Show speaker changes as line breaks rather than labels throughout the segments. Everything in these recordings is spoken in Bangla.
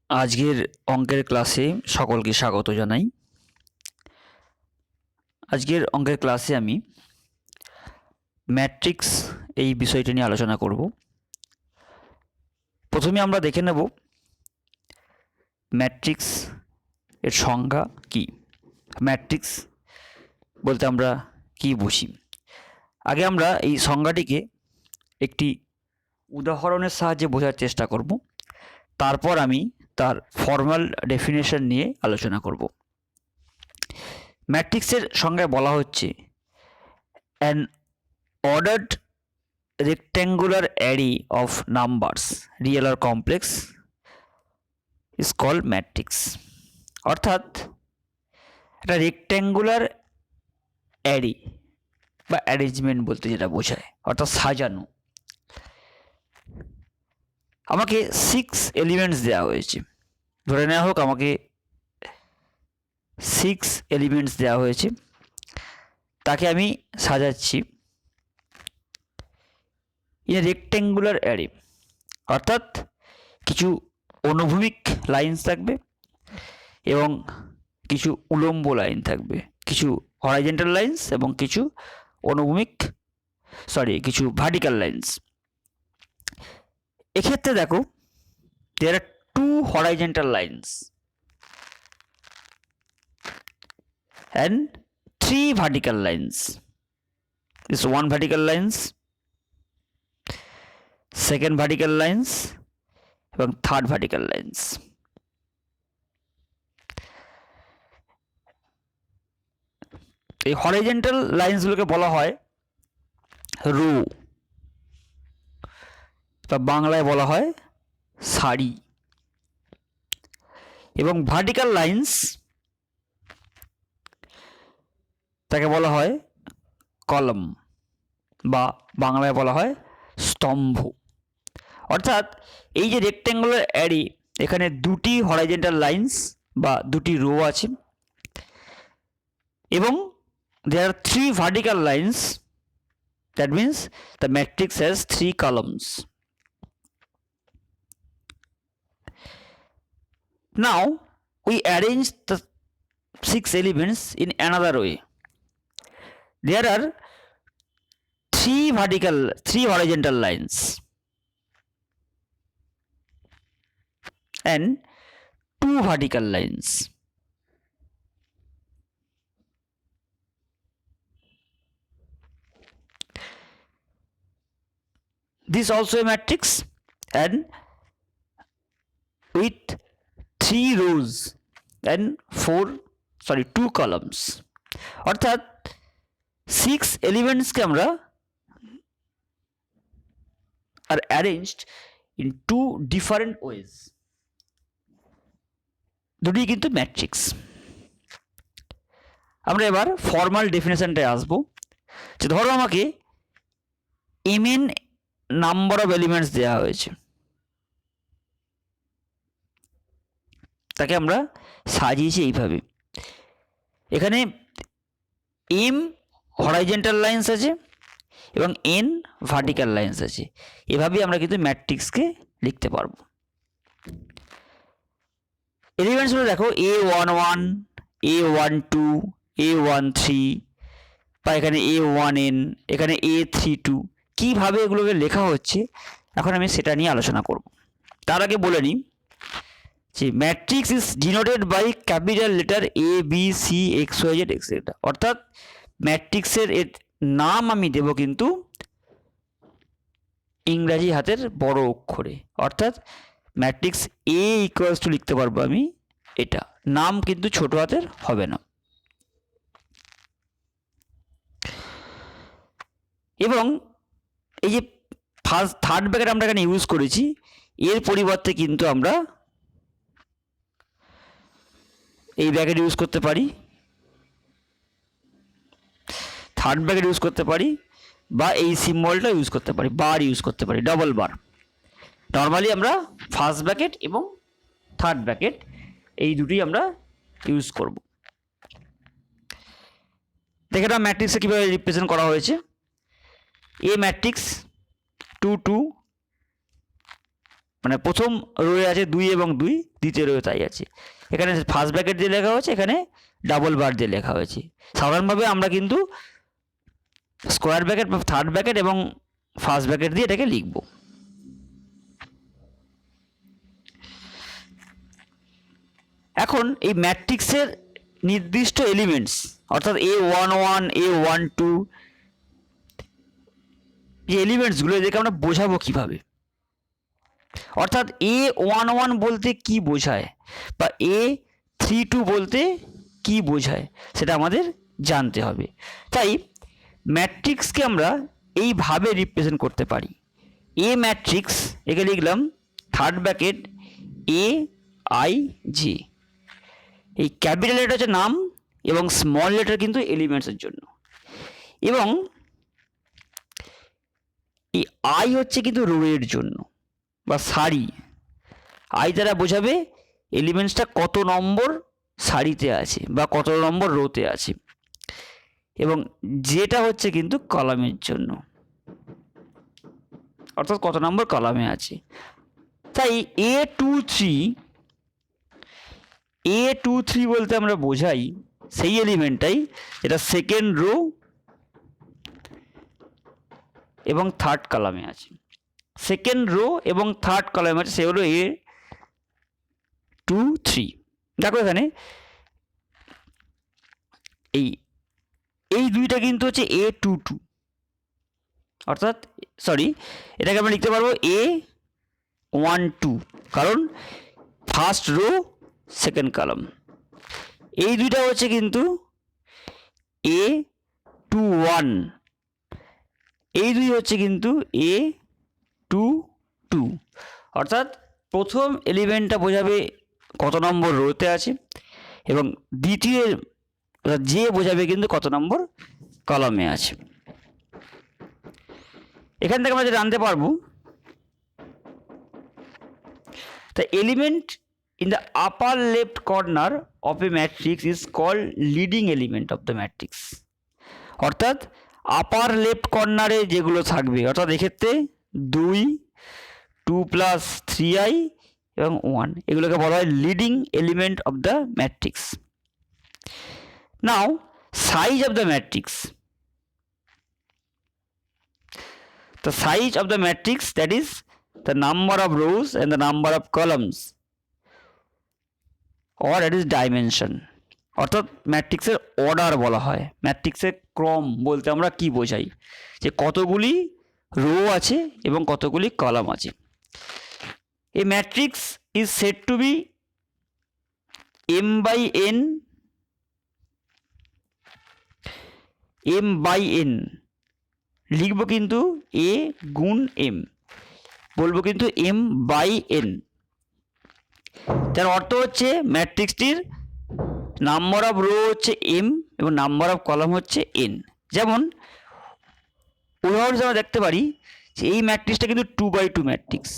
আজকের অঙ্কের ক্লাসে সকলকে স্বাগত জানাই। আজকের অঙ্কের ক্লাসে আমি ম্যাট্রিক্স এই বিষয়টি নিয়ে আলোচনা করব। প্রথমে আমরা দেখে নেব ম্যাট্রিক্স এর সংজ্ঞা কি, ম্যাট্রিক্স বলতে আমরা কি বুঝি। আগে আমরা এই সংজ্ঞাটিকে একটি উদাহরণের সাহায্যে বোঝার চেষ্টা করব, তারপর আমি তার ফর্মাল ডেফিনেশন নিয়ে আলোচনা করব। ম্যাট্রিক্সের সংজ্ঞায় বলা হচ্ছে an ordered rectangular array of numbers real or complex is called matrix। অর্থাৎ একটা রেক্ট্যাঙ্গুলার অ্যারে বা অ্যারেঞ্জমেন্ট বলতে যেটা বোঝায়, অর্থাৎ সাজানো। আমাকে 6 এলিমেন্টস দেওয়া হয়েছে, ধরে নেওয়া হোক আমাকে 6 এলিমেন্টস দেওয়া হয়েছে, তাকে আমি সাজাচ্ছি ইন রেক্ট্যাঙ্গুলার অ্যারে, অর্থাৎ কিছু অনুভূমিক লাইন্স থাকবে এবং কিছু উলম্ব লাইন থাকবে, কিছু হরাইজন্টাল লাইন্স এবং কিছু কিছু ভার্টিক্যাল লাইন্স। এক্ষেত্রে দেখো there are 2 horizontal lines and 3 vertical lines. This one vertical lines, second vertical lines এবং third vertical lines। এই হরাইজন্টাল লাইন্সগুলোকে বলা হয় রো বা বাংলায় বলা হয় সারি, এবং ভার্টিক্যাল লাইন্স তাকে বলা হয় কলাম বা বাংলায় বলা হয় স্তম্ভ। অর্থাৎ এই যে রেক্ট্যাঙ্গুলার অ্যারে, এখানে দুটি হরাইজন্টাল লাইন্স বা দুটি রো আছে এবং there are 3 vertical lines, that means the matrix has 3 columns. Now we arrange the 6 elements in another way. There are 3 horizontal lines and 2 vertical lines. This also a matrix and with 3 rows and 2 columns। অর্থাৎ 6 এলিমেন্টসকে আমরা are arranged in 2 different ways, দুটি কিন্তু ম্যাট্রিক্স। আমরা এবার ফর্মাল ডেফিনেশনটায় আসবো, যে ধরো আমাকে mn নাম্বার অফ এলিমেন্টস দেওয়া হয়েছে, তাকে আমরা সাজিয়েছি এইভাবে। এখানে m হরাইজন্টাল লাইন্স আছে এবং n ভার্টিক্যাল লাইন্স আছে, এভাবেই আমরা কিন্তু ম্যাট্রিক্সকে লিখতে পারবো। এলিমেন্টসগুলো দেখো a11, a12, a13 বা এখানে a1n, এখানে a32, কিভাবে এগুলোকে লেখা হচ্ছে এখন আমি সেটা নিয়ে আলোচনা করব। তার আগে বলে নিই যে matrix is denoted by capital letter A B C X Y Z etcetera. অর্থাৎ ম্যাট্রিক্সের এর নাম আমি দেব কিন্তু ইংরাজি হাতের বড় অক্ষরে, অর্থাৎ ম্যাট্রিক্স এ ইকুয়ালস টু লিখতে পারবো আমি এটা, নাম কিন্তু ছোট হাতের হবে না। এবং এই যে থার্ড ব্র্যাকেট আমরা এখানে ইউজ করেছি, এর পরিবর্তে কিন্তু আমরা এই ব্র্যাকেট ইউজ করতে পারি, থার্ড ব্র্যাকেট ইউজ করতে পারি, বা এই সিম্বলটা ইউজ করতে পারি, বার ইউজ করতে পারি, ডবল বার। নর্মালি আমরা ফার্স্ট ব্র্যাকেট এবং থার্ড ব্র্যাকেট এই দুটি আমরা ইউজ করব। দেখে নাও ম্যাট্রিক্সে কীভাবে রিপ্রেজেন্ট করা হয়েছে। এ ম্যাট্রিক্স 2 2 মানে প্রথম রোয়ে আছে 2 এবং 2, দ্বিতীয় রোয়ে তাই আছে। এখানে ফার্স্ট ব্র্যাকেট দিয়ে লেখা হয়েছে, এখানে ডাবল বার দিয়ে লেখা হয়েছে। সাধারণভাবে আমরা কিন্তু স্কোয়ার ব্র্যাকেট বা থার্ড ব্র্যাকেট এবং ফার্স্ট ব্র্যাকেট দিয়ে এটাকে লিখব। এখন এই ম্যাট্রিক্সের নির্দিষ্ট এলিমেন্টস অর্থাৎ A11, A12 যে এলিমেন্টসগুলো এদেরকে আমরা বোঝাবো কিভাবে, অর্থাৎ A11 বলতে কি বোঝায় বা A32 বলতে কি বোঝায় সেটা আমাদের জানতে হবে। তাই ম্যাট্রিক্সকে আমরা এইভাবে রিপ্রেজেন্ট করতে পারি। এ ম্যাট্রিক্স, একে লিখলাম থার্ড ব্র্যাকেট AIJ। এই ক্যাপিটাল লেটার হচ্ছে নাম এবং স্মল লেটার কিন্তু এলিমেন্টসের জন্য, এবং এই আই হচ্ছে কিন্তু রোয়ের জন্য বা সারি। আই দ্বারা বোঝাবে এলিমেন্টসটা কত নম্বর সারিতে আছে বা কত নম্বর রোতে আছে, এবং যেটা হচ্ছে কিন্তু কলামের জন্য, অর্থাৎ কত নম্বর কলামে আছে। তাই A23 বলতে আমরা বোঝাই সেই এলিমেন্টটাই যেটা সেকেন্ড রো এবং থার্ড কলামে আছে। সেকেন্ড রো এবং থার্ড কলামে আছে, সে হলো A23। দেখো এখানে এই দুইটা কিন্তু হচ্ছে A22, অর্থাৎ সরি, এটাকে আমরা লিখতে পারবো A12, কারণ ফার্স্ট রো সেকেন্ড কলাম। এই দুইটা হচ্ছে কিন্তু A21, এই দুই হচ্ছে কিন্তু A22, অর্থাৎ প্রথম এলিমেন্টটা বোঝাবে কত নম্বর রোতে আছে এবং দ্বিতীয় যে বোঝাবে কিন্তু কত নম্বর কলামে আছে। এখান থেকে আমরা যেটা জানতে পারবো, the element in the upper left corner of a matrix is called leading element of the matrix। অর্থাৎ আপার লেফট কর্নারে যেগুলো থাকবে, অর্থাৎ এক্ষেত্রে 2, 2 + 3i এবং 1, এগুলোকে বলা হয় leading element of the matrix. Now size of the matrix, the size of the matrix, that is the number of rows and the number of columns, or that is dimension। অর্থাৎ ম্যাট্রিক্সের অর্ডার বলা হয়। ম্যাট্রিক্সের ক্রম বলতে আমরা কি বোঝাই, যে কতগুলি রো আছে এবং কতগুলি কলাম আছে। এই matrix is said to be m/n, m/n লিখবো কিন্তু a গুণ m, বলবো কিন্তু m/n। তার অর্থ হচ্ছে ম্যাট্রিক্সটির নাম্বার অফ রো হচ্ছে m এবং নাম্বার অফ কলাম হচ্ছে n। যেমন উদাহরণ হিসেবে আমরা দেখতে পারি যে এই ম্যাট্রিক্সটা কিন্তু 2/2 ম্যাট্রিক্স।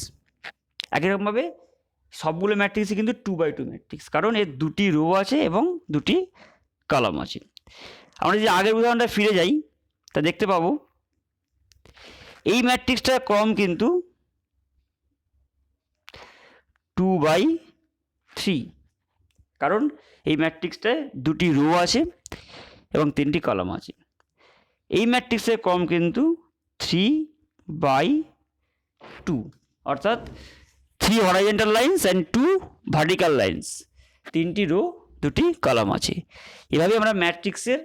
একই রকমভাবে সবগুলো ম্যাট্রিক্সই কিন্তু 2/2 ম্যাট্রিক্স, কারণ এর দুটি রো আছে এবং দুটি কলাম আছে। আমরা যদি আগের উদাহরণটা ফিরে যাই তা দেখতে পাবো এই ম্যাট্রিক্সটার ক্রম কিন্তু 2/3, কারণ এই ম্যাট্রিক্সটায় দুটি রো আছে এবং 3টি কলাম আছে। এই ম্যাট্রিক্সের ক্রম কিন্তু 3/2, অর্থাৎ 3 horizontal lines and 2 vertical lines, 3টি রো 2টি কলাম আছে। এভাবে আমরা ম্যাট্রিক্সের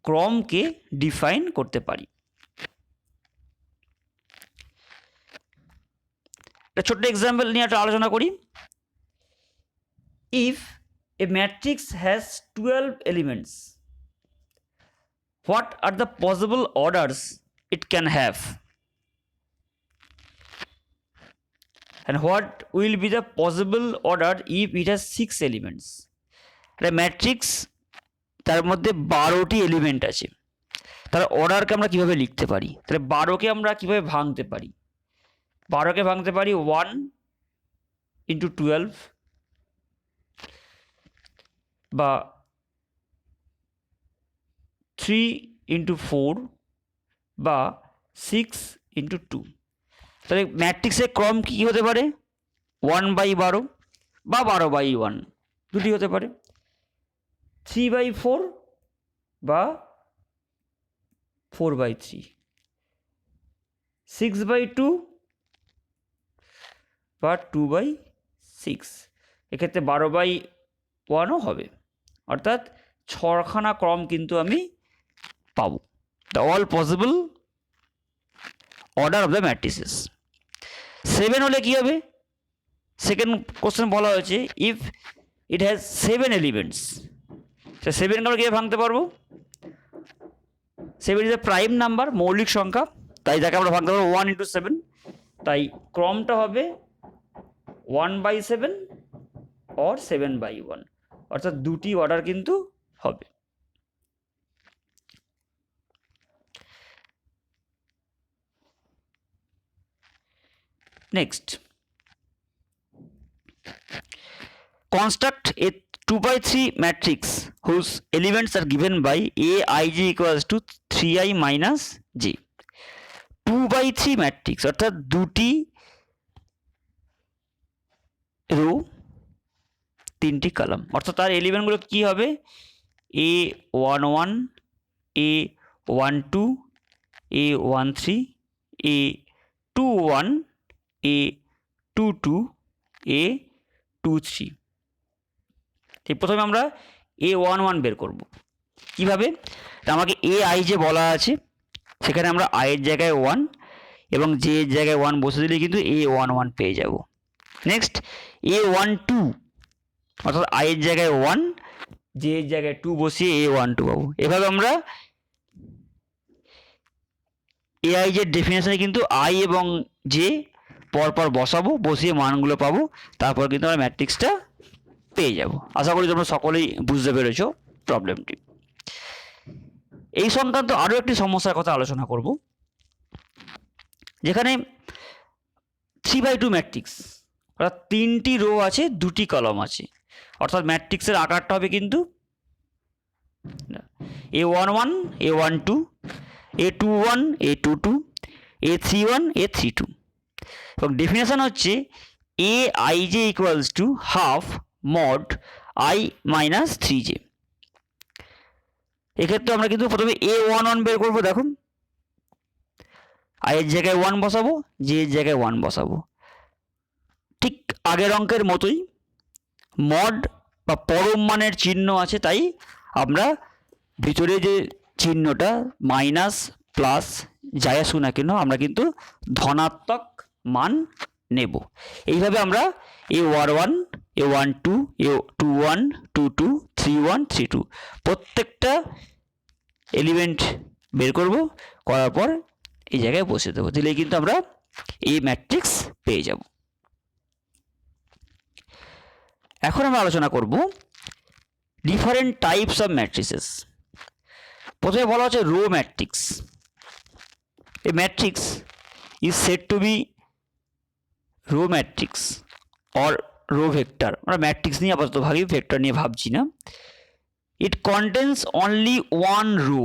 ক্রমকে ডিফাইন করতে পারি। একটা ছোট্ট এক্সাম্পল নিয়ে একটা আলোচনা করি। If a matrix has 12 elements, what are the possible orders it can have, and what will be the possible order if it has 6 elements? একটা ম্যাট্রিক্স, তার মধ্যে 12টি এলিমেন্ট আছে, তার অর্ডারকে আমরা কিভাবে লিখতে পারি? তাহলে 12কে আমরা কিভাবে ভাঙতে পারি? 12কে ভাঙতে পারি 1 × 12 বা 3 × 4 বা 6 × 2। তাহলে ম্যাট্রিক্সের ক্রম কী হতে পারে? 1/12 বা 12/1 দুটি হতে পারে, 3/4 বা 4/3, 6/2 বা 2/6, এক্ষেত্রে 12/1ও হবে, অর্থাৎ ছখানা ক্রম কিন্তু আমি পাবো। The all possible order of the matrices. 7 হলে কি হবে? সেকেন্ড কোশ্চেন বলা হয়েছে ইফ ইট হ্যাজ 7 এলিমেন্টস, তো 7কে আমরা কীভাবে ভাঙতে পারবো? 7 ইজ এ প্রাইম নাম্বার, মৌলিক সংখ্যা, তাই তাকে আমরা ভাঙতে পারবো 1 × 7, তাই ক্রমটা হবে 1/7 or 7/1, অর্থাৎ দুটি অর্ডার কিন্তু হবে। Next, construct a 2/3 matrix whose elements are given by aij equals to 3i minus j। 2/3 matrix অর্থাৎ দুটি রো, তিনটি কলাম, অর্থাৎ তার এলিমেন্টগুলো কি হবে? a11, a12, a13, a21, a22, a23। প্রথমে আমরা a11 বের করব। কিভাবে? আমাকে aij বলা আছে, সেখানে আমরা i এর জায়গায় 1 এবং j এর জায়গায় 1 বসে দিলে কিন্তু a11 পেয়ে যাব। নেক্সট, a12 অর্থাৎ i এর জায়গায় 1, j এর জায়গায় 2 বসিয়ে a12 পাবো। এভাবে আমরা aij এর ডেফিনেশনে কিন্তু i এবং j পরপর বসাবো, বসিয়ে মানগুলো পাবো, তারপর কিন্তু আমরা ম্যাট্রিক্সটা পেয়ে যাব। আশা করি তোমরা সকলেই বুঝতে পেরেছো প্রবলেমটি। এই সংক্রান্ত আরও একটি সমস্যার কথা আলোচনা করব, যেখানে 3/2 ম্যাট্রিক্স, অর্থাৎ তিনটি রো আছে, দুটি কলাম আছে, অর্থাৎ ম্যাট্রিক্সের আকারটা হবে কিন্তু a11, a12, a21, a22, a31, a32, এবং ডেফিনেশন হচ্ছে aij equals to half mod i minus 3j। এক্ষেত্রে আমরা কিন্তু প্রথমে a11 বের করবো। দেখুন, i এর জায়গায় 1 বসাবো, j এর জায়গায় 1 বসাবো, ঠিক আগের অঙ্কের মতোই। মড বা পরম মানের চিহ্ন আছে, তাই আমরা ভিতরে যে চিহ্নটা মাইনাস প্লাস যাই আসুক না কেন, আমরা কিন্তু ধনাত্মক মান নেব। এইভাবে আমরা a11, a12, a21, 22, 31, 32 প্রত্যেকটা এলিমেন্ট বের করব, করার পর এই জায়গায় বসে দেবো, দিলেই কিন্তু আমরা এই ম্যাট্রিক্স পেয়ে যাব। এখন আমরা আলোচনা করব ডিফারেন্ট টাইপস অফ ম্যাট্রিসেস। প্রথমে বলা হচ্ছে row matrix. A matrix is said to be row matrix or row vector. আমরা ম্যাট্রিক্স নিয়ে আপাতত ভাবি, ভেক্টর নিয়ে ভাবছি না। It contains only one row.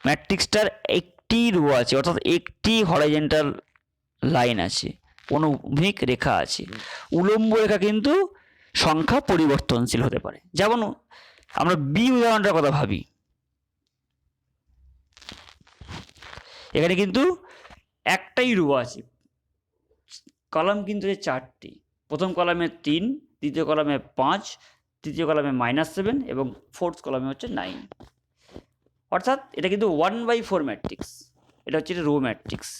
ম্যাট্রিক্সটার একটি রো আছে, অর্থাৎ একটি হরাইজন্টাল লাইন আছে, অনুভূমিক রেখা আছে। উলম্ব রেখা কিন্তু সংখ্যা পরিবর্তনশীল হতে পারে। যেমন আমরা বি উদাহরণটার কথা ভাবি, এখানে কিন্তু একটাই রো আছে, কলাম কিন্তু চারটি। প্রথম কলামে 3, দ্বিতীয় কলামে 5, তৃতীয় কলামে -7 এবং ফোর্থ কলামে হচ্ছে 9। অর্থাৎ এটা কিন্তু 1/4 ম্যাট্রিক্স, এটা হচ্ছে রো ম্যাট্রিক্স।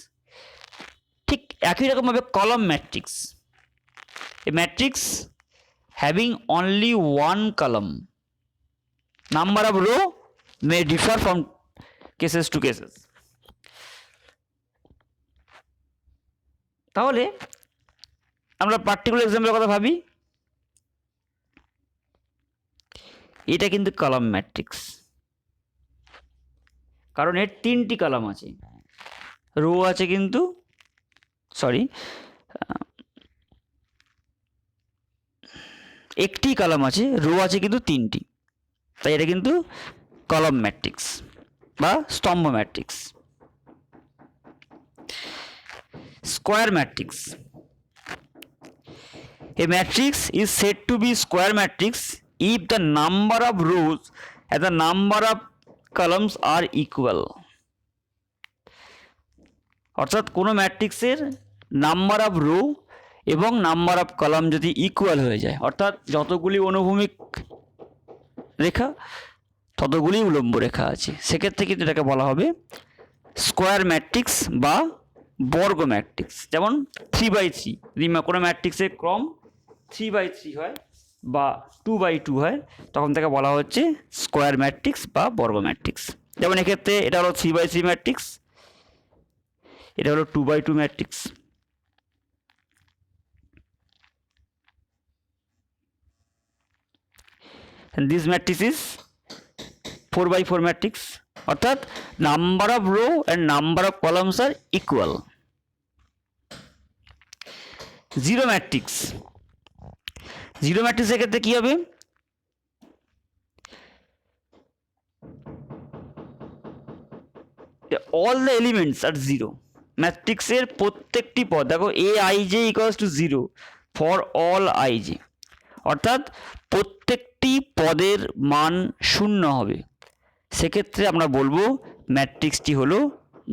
ঠিক একই রকমভাবে column matrix, a matrix having only one column, number of row may differ from cases to cases। তাহলে আমরা পার্টিকুলার এক্সাম্পলের কথা ভাবি, এটা কিন্তু কলাম ম্যাট্রিক্স, কারণ এর 3টি কলাম আছে, রো আছে কিন্তু একটি কলাম আছে, রো আছে কিন্তু 3টি, তাই এটা কিন্তু কলাম ম্যাট্রিক্স বা স্তম্ভ matrix. Square matrix, A matrix is said to be square matrix if the number of rows and the number of columns are equal. অর্থাৎ কোনো ম্যাট্রিক্সের নাম্বার অফ রো এবং নাম্বার অফ কলাম যদি ইকুয়াল হয়ে যায়, অর্থাৎ যতগুলি অনুভূমিক রেখা ততগুলি উলম্ব রেখা আছে, সেক্ষেত্রে কিন্তু এটাকে বলা হবে স্কোয়ার ম্যাট্রিক্স বা বর্গ ম্যাট্রিক্স। যেমন 3/3, যদি কোনো ম্যাট্রিক্সের ক্রম 3/3 হয় বা 2/2 হয়, তখন তাকে বলা হচ্ছে স্কোয়ার ম্যাট্রিক্স বা বর্গ ম্যাট্রিক্স। যেমন এক্ষেত্রে এটা হলো 3/3 ম্যাট্রিক্স, এটা হলো 2/2 matrix. and this matrix is 4/4 matrix, অর্থাৎ number of row and number of columns are equal. Zero matrix, zero ম্যাট্রিক্সের ক্ষেত্রে কি হবে? All the elements are zero, ম্যাট্রিক্সের প্রত্যেকটি পদ, দেখো aij equals to 0 for all ij, অর্থাৎ প্রত্যেকটি পদের মান 0 হবে, সেক্ষেত্রে আমরা বলবো ম্যাট্রিক্সটি হলো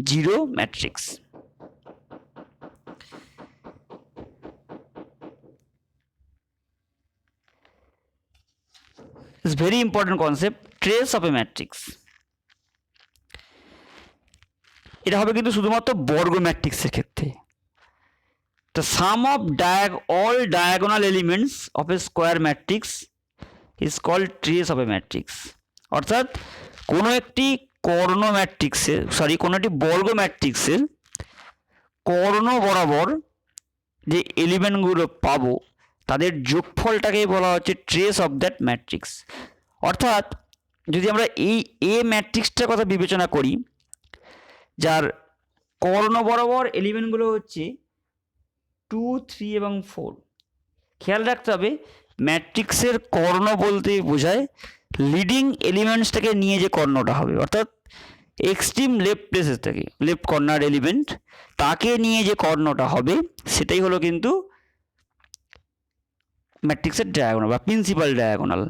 zero matrix. It's very important concept, trace of a matrix. এটা হবে কিন্তু শুধুমাত্র বর্গ ম্যাট্রিক্সের ক্ষেত্রে। The sum of all diagonal elements of a square matrix is called trace of a matrix. অর্থাৎ কোনো একটি কর্ণ ম্যাট্রিক্সের কোনো একটি বর্গ ম্যাট্রিক্সের কর্ণ বরাবর যে এলিমেন্টগুলো পাবো তাদের যোগফলটাকেই বলা হচ্ছে ট্রেস অফ দ্যাট ম্যাট্রিক্স। অর্থাৎ যদি আমরা এই এ ম্যাট্রিক্সটার কথা বিবেচনা করি, যার কর্ণ বরাবর এলিমেন্টগুলো হচ্ছে 2, 3 এবং 4, খেয়াল রাখতে হবে ম্যাট্রিক্সের কর্ণ বলতে বোঝায় লিডিং এলিমেন্টসটাকে নিয়ে যে কর্ণটা হবে, অর্থাৎ এক্সট্রিম লেফট প্লেসের থেকে লেফট কর্নার এলিমেন্ট তাকে নিয়ে যে কর্ণটা হবে সেটাই হলো কিন্তু ম্যাট্রিক্সের ডায়াগোনাল বা প্রিন্সিপাল ডায়াগোনাল।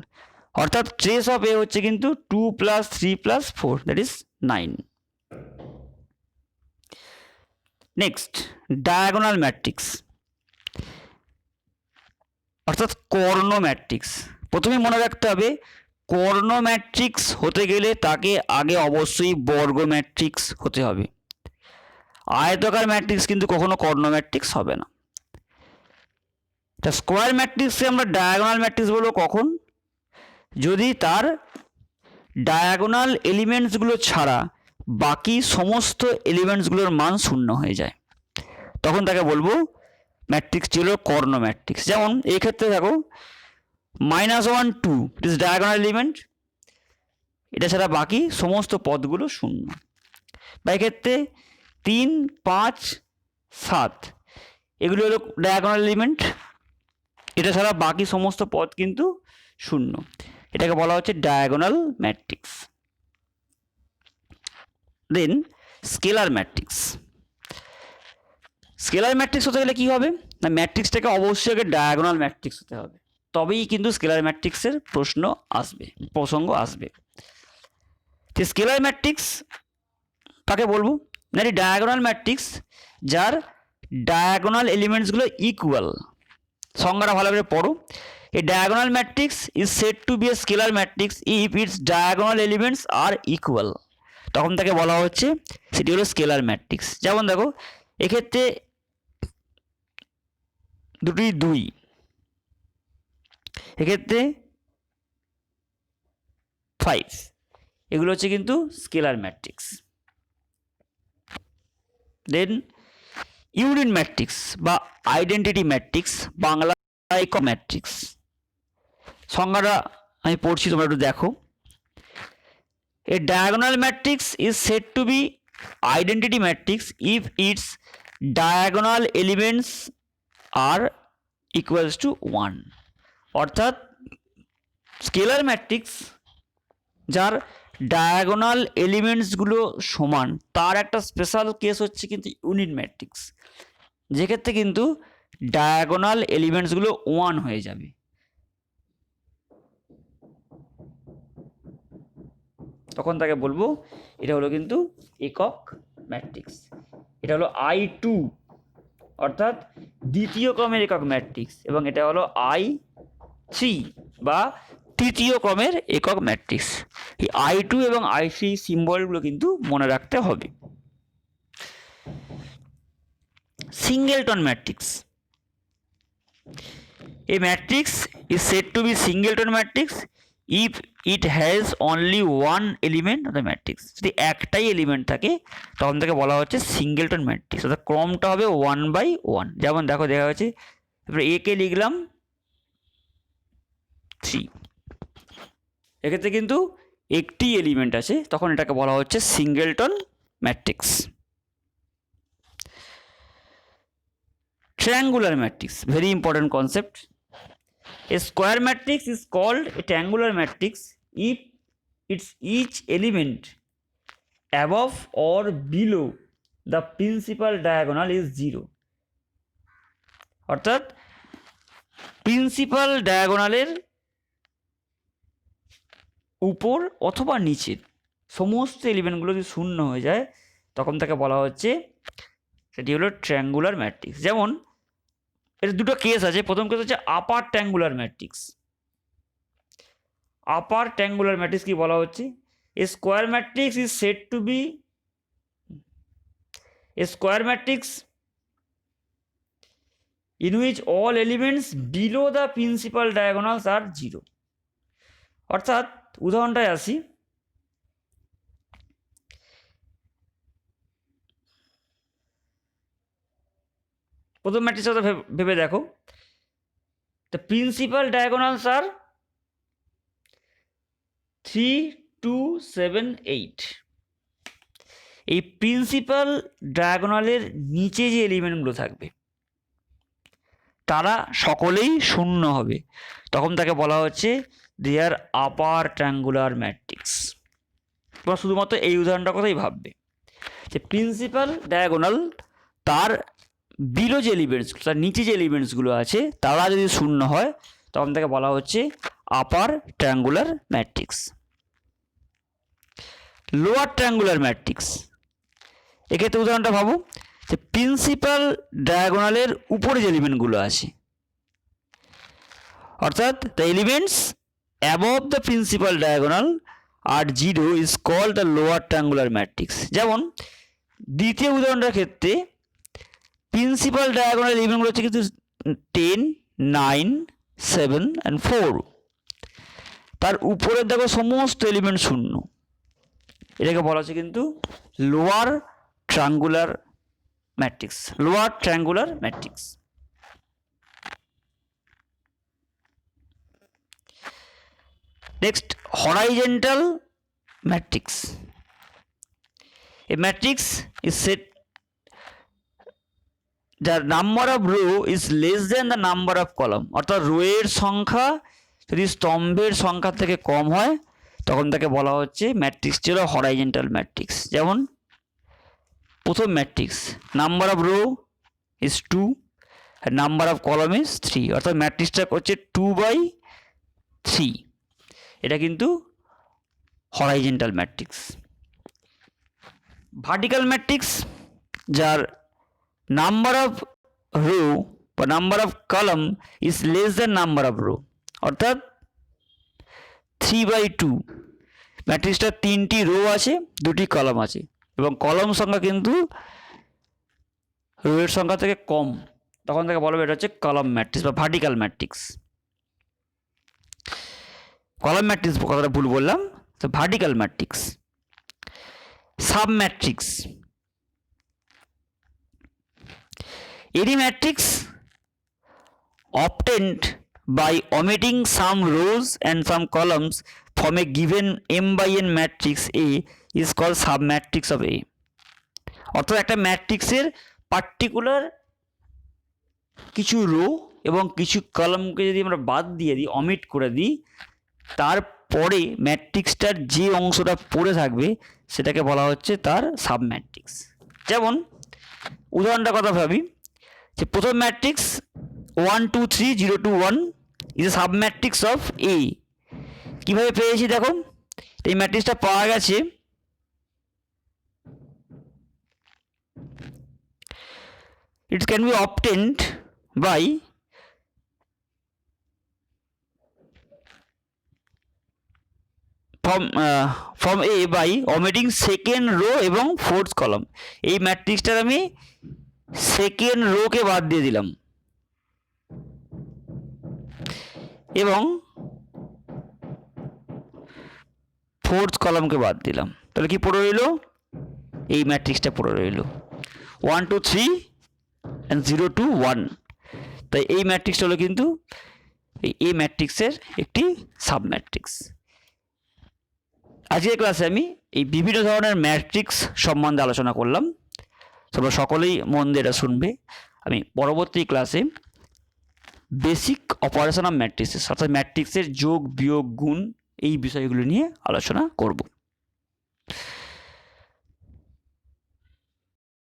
অর্থাৎ ট্রেস অফ এ হচ্ছে কিন্তু 2 + 3 + 4, that is 9। Next, diagonal matrix অর্থাৎ কর্ণ ম্যাট্রিক্স। প্রথমে মনে রাখতে হবে কর্ণ ম্যাট্রিক্স হতে গেলে তাকে আগে অবশ্যই বর্গ ম্যাট্রিক্স হতে হবে। আয়তাকার ম্যাট্রিক্স কিন্তু কখনো কর্ণ ম্যাট্রিক্স হবে না। তা স্কোয়ার ম্যাট্রিক্সকে আমরা ডায়াগোনাল ম্যাট্রিক্স বলবো কখন? যদি তার ডায়াগোনাল এলিমেন্টসগুলো ছাড়া বাকি সমস্ত এলিমেন্টসগুলোর মান 0 হয়ে যায়, তখন তাকে বলবো ম্যাট্রিক্সটি হলো কর্ণ ম্যাট্রিক্স। যেমন এই ক্ষেত্রে দেখো -1, 2 ইট ইজ ডায়াগোনাল এলিমেন্ট, এটা ছাড়া বাকি সমস্ত পদগুলো 0। বা এক্ষেত্রে 3, 5, 7 এগুলো হলো ডায়াগোনাল এলিমেন্ট, এটা ছাড়া বাকি সমস্ত পদ কিন্তু 0, এটাকে বলা হচ্ছে ডায়াগোনাল ম্যাট্রিক্স। দেন স্কেলার ম্যাট্রিক্স। স্কেলার ম্যাট্রিক্স হতে গেলে কী হবে না, ম্যাট্রিক্সটাকে অবশ্যই আগে ডায়াগোনাল ম্যাট্রিক্স হতে হবে, তবেই কিন্তু স্কেলার ম্যাট্রিক্সের প্রসঙ্গ আসবে। তো স্কেলার ম্যাট্রিক্স কাকে বলবো না, এটি ডায়াগোনাল ম্যাট্রিক্স যার ডায়াগোনাল এলিমেন্টসগুলো ইকুয়াল। সংজ্ঞাটা ভালো করে পড়ো। A diagonal matrix is said to be a scalar matrix if its diagonal elements are equal. তখন তাকে বলা হচ্ছে সেটি হলো স্কেলার ম্যাট্রিক্স। যেমন দেখো এক্ষেত্রে দুটি 2, এক্ষেত্রে 5, এগুলো হচ্ছে কিন্তু স্কেলার ম্যাট্রিক্স। দেন ইউনিট ম্যাট্রিক্স বা আইডেন্টিটি ম্যাট্রিক্স, বাংলা ম্যাট্রিক্স। সংজ্ঞাটা আমি পড়ছি, তোমরা একটু দেখো। A diagonal matrix is said to be identity matrix if its diagonal elements are equals to 1. অর্থাৎ স্কেলার ম্যাট্রিক্স যার ডায়াগোনাল এলিমেন্টসগুলো সমান, তার একটা স্পেশাল কেস হচ্ছে কিন্তু ইউনিট ম্যাট্রিক্স, যেক্ষেত্রে কিন্তু ডায়াগোনাল এলিমেন্টসগুলো 1 হয়ে যাবে। তখন তাকে বলবো এটা হলো কিন্তু একক ম্যাট্রিক্স। এটা হলো I2 অর্থাৎ দ্বিতীয় ক্রমের একক ম্যাট্রিক্স, এবং এটা হলো I3 বা তৃতীয় ক্রমের একক ম্যাট্রিক্স। এই I2 এবং I3 সিম্বলগুলো কিন্তু মনে রাখতে হবে। Singleton matrix. A matrix is said to be singleton matrix if it has only one element of the matrix. যদি একটাই এলিমেন্ট থাকে তখন তাকে বলা হচ্ছে সিঙ্গেলটন ম্যাট্রিক্স, অর্থাৎ ক্রমটা হবে 1/1। যেমন দেখা হয়েছে, এরপরে এ কে লিখলাম 3, এক্ষেত্রে কিন্তু একটি এলিমেন্ট আছে, তখন এটাকে বলা হচ্ছে singleton matrix. Triangular matrix, very important concept. A square matrix is called a triangular matrix if its each element above or below the principal diagonal is 0. অর্থাৎ প্রিন্সিপাল ডায়াগোনালের উপর অথবা নিচের সমস্ত এলিমেন্টগুলো যদি শূন্য হয়ে যায় তখন তাকে বলা হচ্ছে সেটি হলো ট্রায়াঙ্গুলার ম্যাট্রিক্স। যেমন এর দুটো কেস আছে। প্রথম কেস হচ্ছে upper triangular matrix. Upper triangular matrix কি বলা হচ্ছে, a square matrix is said to be a square matrix in which all elements below the principal diagonals are 0। অর্থাৎ উদাহরণটায় আসি, প্রথম ম্যাট্রিক্সটা ভেবে দেখো, দ্য প্রিন্সিপাল ডায়াগোনালস আর 3, 2, 7, 8। এই প্রিন্সিপাল ডায়াগোনালের নিচে যে এলিমেন্টগুলো থাকবে তারা সকলেই শূন্য হবে, তখন তাকে বলা হচ্ছে দেয়ার আপার ট্রায়াঙ্গুলার ম্যাট্রিক্স। তোমরা শুধুমাত্র এই উদাহরণটার কথাই ভাববে যে প্রিন্সিপাল ডায়াগোনাল তার বিলো যে এলিমেন্টস, তার নিচে যে এলিমেন্টসগুলো আছে তারা যদি শূন্য হয় তখন তাকে বলা হচ্ছে upper triangular matrix. Lower triangular matrix, এক্ষেত্রে উদাহরণটা ভাবো যে প্রিন্সিপাল ডায়াগোনালের উপরে যে এলিমেন্টগুলো আছে, অর্থাৎ the elements above the principal diagonal are 0 is called the lower triangular matrix. যেমন দ্বিতীয় উদাহরণটার ক্ষেত্রে প্রিন্সিপাল ডায়াগোনাল এলিমেন্টগুলো হচ্ছে কিন্তু 10, 9, 7 and 4। তার উপরের দেখো সমস্ত এলিমেন্ট শূন্য, এটাকে বলা হচ্ছে কিন্তু lower triangular matrix. Lower triangular matrix. Next, horizontal matrix. A matrix is said যার number of row is less than the number of column, অর্থাৎ রোয়ের সংখ্যা যদি স্তম্ভের সংখ্যা থেকে কম হয় তখন তাকে বলা হচ্ছে ম্যাট্রিক্সটি হলো হরাইজন্টাল ম্যাট্রিক্স। যেমন প্রথম matrix number of row is 2 আর নাম্বার অফ কলাম ইজ 3, অর্থাৎ ম্যাট্রিক্সটা হচ্ছে 2/3। এটা কিন্তু হরাইজন্টাল ম্যাট্রিক্স। ভার্টিক্যাল ম্যাট্রিক্স যার নাম্বার অফ রো বা number of column is less than number of row, অর্থাৎ 3/2। ম্যাট্রিক্সটা 3টি রো আছে, 2টি কলাম আছে, এবং কলাম সংখ্যা কিন্তু রোয়ের সংখ্যা থেকে কম, তখন তাকে বলবে এটা হচ্ছে কলাম ম্যাট্রিক্স বা ভার্টিক্যাল ম্যাট্রিক্স। কলাম ম্যাট্রিক্স কথাটা ভুল বললাম, তো vertical matrix. Sub matrix, any matrix obtained by omitting some rows and some columns from a given m/n matrix A is called submatrix of A। অর্থাৎ একটা ম্যাট্রিক্সের পার্টিকুলার কিছু রো এবং কিছু কলামকে যদি আমরা বাদ দিয়ে দিই, অমিট করে দিই, তারপরে ম্যাট্রিক্সটার যে অংশটা পড়ে থাকবে সেটাকে বলা হচ্ছে তার সাবম্যাট্রিক্স। যেমন উদাহরণটা কথা ভাবি, যে প্রথম matrix 1 2 3 0 2 1 is a sub matrix of a. কীভাবে পেয়েছি দেখো, এই ম্যাট্রিক্সটা পাওয়া গেছে it can be obtained by from A by omitting second row এবং fourth column। এই ম্যাট্রিক্সটার আমি সেকেন্ড রোকে বাদ দিয়ে দিলাম এবং ফোর্থ কলামকে বাদ দিলাম, তাহলে কি পড়ে রইল, এই ম্যাট্রিক্সটা পড়ে রইল 1 2 3 and 0 2 1। তাই এই ম্যাট্রিক্সটা হলো কিন্তু এই ম্যাট্রিক্সের একটি সাব ম্যাট্রিক্স। আজকের ক্লাসে আমি এই বিভিন্ন ধরনের ম্যাট্রিক্স সম্বন্ধে আলোচনা করলাম। তোমরা সকলেই মন দিয়ে এটা শুনবে। আমি পরবর্তী ক্লাসে বেসিক অপারেশন অফ ম্যাট্রিক্সেস অর্থাৎ ম্যাট্রিক্সের যোগ বিয়োগ গুণ এই বিষয়গুলো নিয়ে আলোচনা করব।